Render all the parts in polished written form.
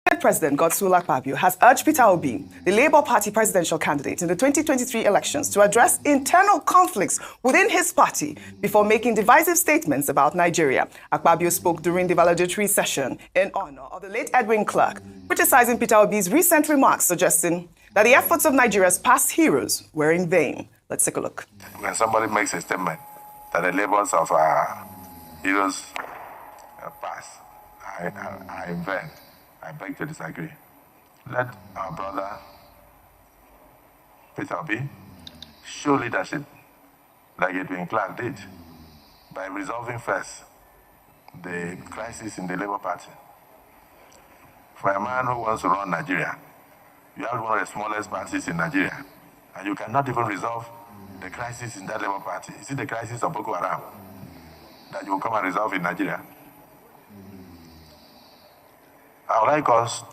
President Godswill Akpabio has urged Peter Obi, the Labour Party presidential candidate in the 2023 elections, to address internal conflicts within his party before making divisive statements about Nigeria. Akpabio spoke during the valedictory session in honor of the late Edwin Clark, criticizing Peter Obi's recent remarks, suggesting that the efforts of Nigeria's past heroes were in vain. Let's take a look. When somebody makes a statement that the labors of our heroes past are in vain, I beg to disagree. Let our brother Peter Obi show leadership like Edwin Clark did by resolving first the crisis in the Labour Party. For a man who wants to run Nigeria, you have one of the smallest parties in Nigeria, and you cannot even resolve the crisis in that Labour Party. Is it the crisis of Boko Haram that you will come and resolve in Nigeria? I would like us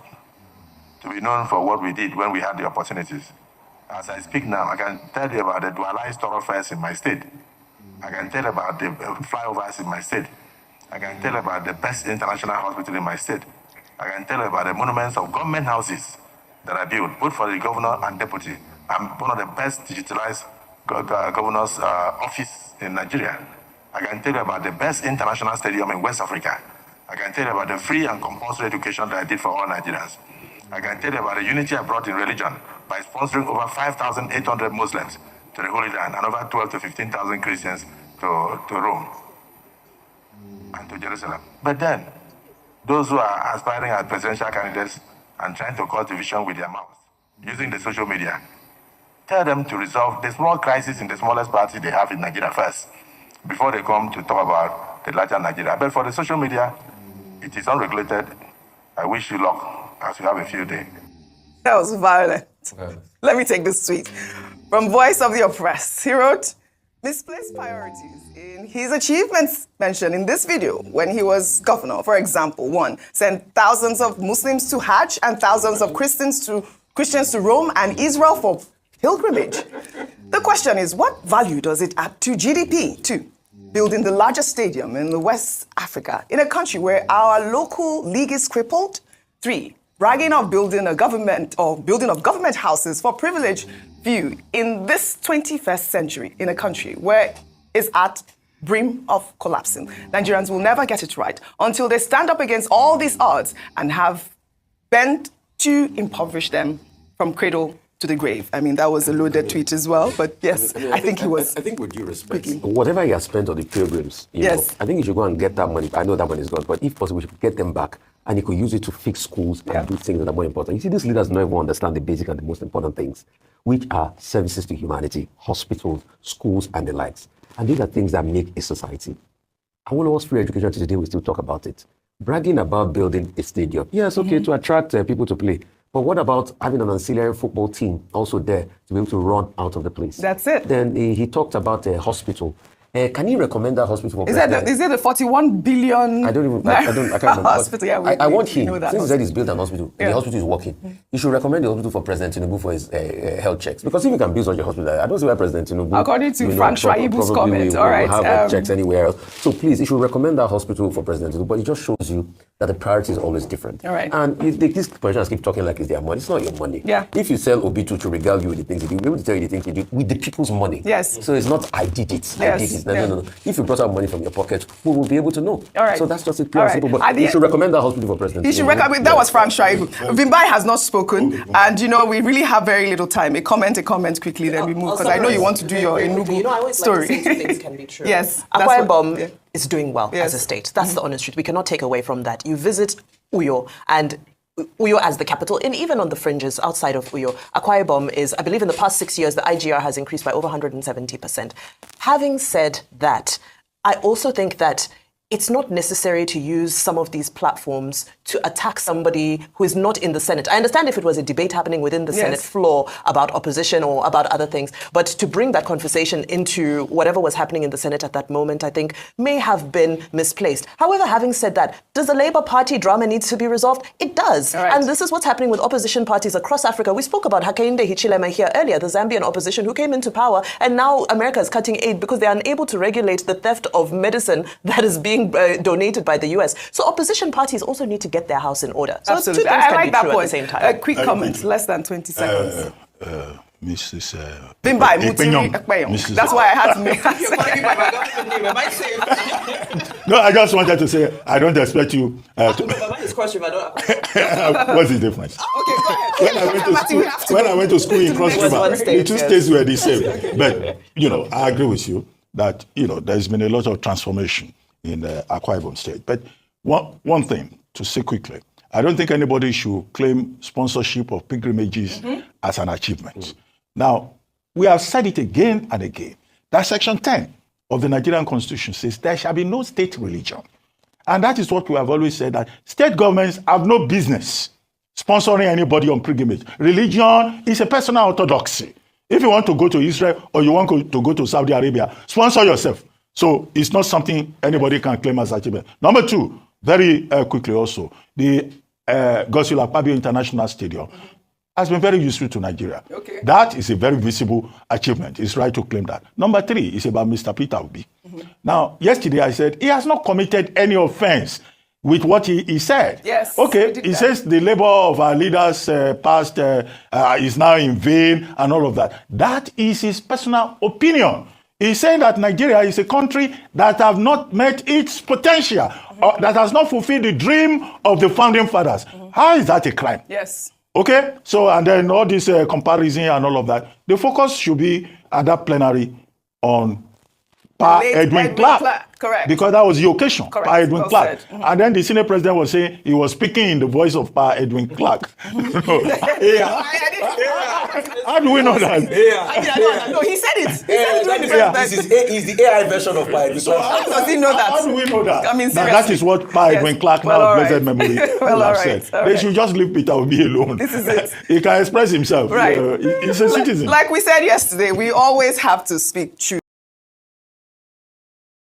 to be known for what we did when we had the opportunities. As I speak now, I can tell you about the dualized thoroughfares in my state. I can tell about the flyovers in my state. I can tell about the best international hospital in my state. I can tell about the monuments of government houses that are built, both for the governor and deputy. I'm one of the best digitalized governor's office in Nigeria. I can tell you about the best international stadium in West Africa. I can tell you about the free and compulsory education that I did for all Nigerians. I can tell you about the unity I brought in religion by sponsoring over 5,800 Muslims to the Holy Land and over 12 to 15,000 Christians to Rome and to Jerusalem. But then, those who are aspiring as presidential candidates and trying to cause division with their mouths, using the social media, tell them to resolve the small crisis in the smallest party they have in Nigeria first, before they come to talk about the larger Nigeria. But for the social media, it is unregulated. I wish you luck as you have a field day. That was violent. Let me take this tweet. From Voice of the Oppressed, he wrote, misplaced priorities in his achievements mentioned in this video when he was governor. For example, 1, sent thousands of Muslims to Hajj and thousands of Christians to Rome and Israel for pilgrimage. The question is, what value does it add to GDP? 2, building the largest stadium in the West Africa in a country where our local league is crippled. 3, bragging of building of government houses for privileged few in this 21st century in a country where it's at brim of collapsing. Nigerians will never get it right until they stand up against all these odds and have bent to impoverish them from cradle to the grave. I mean, that was a loaded tweet as well, but yes, I think he was. I think with due respect, whatever he has spent on the pilgrims, you know, I think he should go and get that money. I know that money is gone, but if possible, we should get them back and he could use it to fix schools and do things that are more important. You see, these leaders don't even understand the basic and the most important things, which are services to humanity, hospitals, schools, and the likes. And these are things that make a society. I want us free education today, we still talk about it. Bragging about building a stadium. Yes, okay, to attract people to play. But what about having an ancillary football team also there to be able to run out of the place? That's it. Then he talked about a hospital. Can you recommend that hospital for is it the 41 billion? I can't remember. Hospital, yeah, I want him, since he said he's built an hospital, and the hospital is working, you should recommend the hospital for President Tinubu for his health checks. Because if you can build such a hospital, I don't see why President Tinubu, according to Frank Shaibu's comment, all right, will have checks anywhere else. So please, you should recommend that hospital for President Tinubu, but it just shows you that the priority is always different. All right. And if these politicians keep talking like it's their money, it's not your money. Yeah. If you sell Obitu to regale you with the things you do, we'll be able to tell you the things you do with the people's money. Yes. So it's not, I did it. Yes. I did it. No. If you brought out money from your pocket, we will be able to know. All right. So that's just it, pure and simple. But you should recommend that hospital for President. You should recommend. That was Frank Shaibu. Vimbai has not spoken, and we really have very little time. A comment quickly, then we move, because I know you want to do your Enugu I always story. like to say two things can be true. Yes. Akpabio is doing well as a state. That's the honest truth. We cannot take away from that. You visit Uyo, and Uyo as the capital, and even on the fringes outside of Uyo, Akpabio is, I believe in the past 6 years, the IGR has increased by over 170%. Having said that, I also think that it's not necessary to use some of these platforms to attack somebody who is not in the Senate. I understand if it was a debate happening within the Senate floor about opposition or about other things, but to bring that conversation into whatever was happening in the Senate at that moment, I think may have been misplaced. However, having said that, does the Labour Party drama need to be resolved? It does. Right. And this is what's happening with opposition parties across Africa. We spoke about Hakainde Hichilema here earlier, the Zambian opposition who came into power, and now America is cutting aid because they are unable to regulate the theft of medicine that is being being donated by the US. So opposition parties also need to get their house in order. So Absolutely. two things I can like be that true point. at the same time. A quick comment, less than 20 seconds. Mrs. Bimbai, Mutiri Akpabio. That's why I had to make No, I just wanted to say, I don't expect you What's the difference? Okay, go ahead. When I went to school in Cross River, one state, the two yes. states were the same. But, I agree with you that, there's been a lot of transformation in Akwa Ibom State. But one thing to say quickly, I don't think anybody should claim sponsorship of pilgrimages as an achievement. Now, we have said it again and again, that Section 10 of the Nigerian Constitution says there shall be no state religion. And that is what we have always said, that state governments have no business sponsoring anybody on pilgrimage. Religion is a personal orthodoxy. If you want to go to Israel or you want to go to Saudi Arabia, sponsor yourself. So it's not something anybody can claim as achievement. Number two, very quickly also, the Akpabio International Stadium has been very useful to Nigeria. Okay. That is a very visible achievement. It's right to claim that. Number three is about Mr. Peter Obi. Now, yesterday I said he has not committed any offense with what he said. Yes. Okay, he says the labor of our leaders past is now in vain and all of that. That is his personal opinion. He's saying that Nigeria is a country that have not met its potential, that has not fulfilled the dream of the founding fathers. How is that a crime? Yes. Okay, so and then all this comparison and all of that, the focus should be at that plenary on Pa Edwin Clark. Correct. Because that was the occasion, Correct. Pa Edwin Well Clark. said. And then the Senate president was saying he was speaking in the voice of Pa Edwin Clark. How do we know that? No, he said it. He said it during the president. He's the AI version of Pai. So How does he know that? How do we know that? I mean, Now, that seriously. is what Pa Edwin Yes. Clark, Well, now all blessed right. memory, Well, will all have right. said. All They right. should just leave Peter Obi alone. This is it. He can express himself. Right. He's a citizen. Like we said yesterday, we always have to speak truth.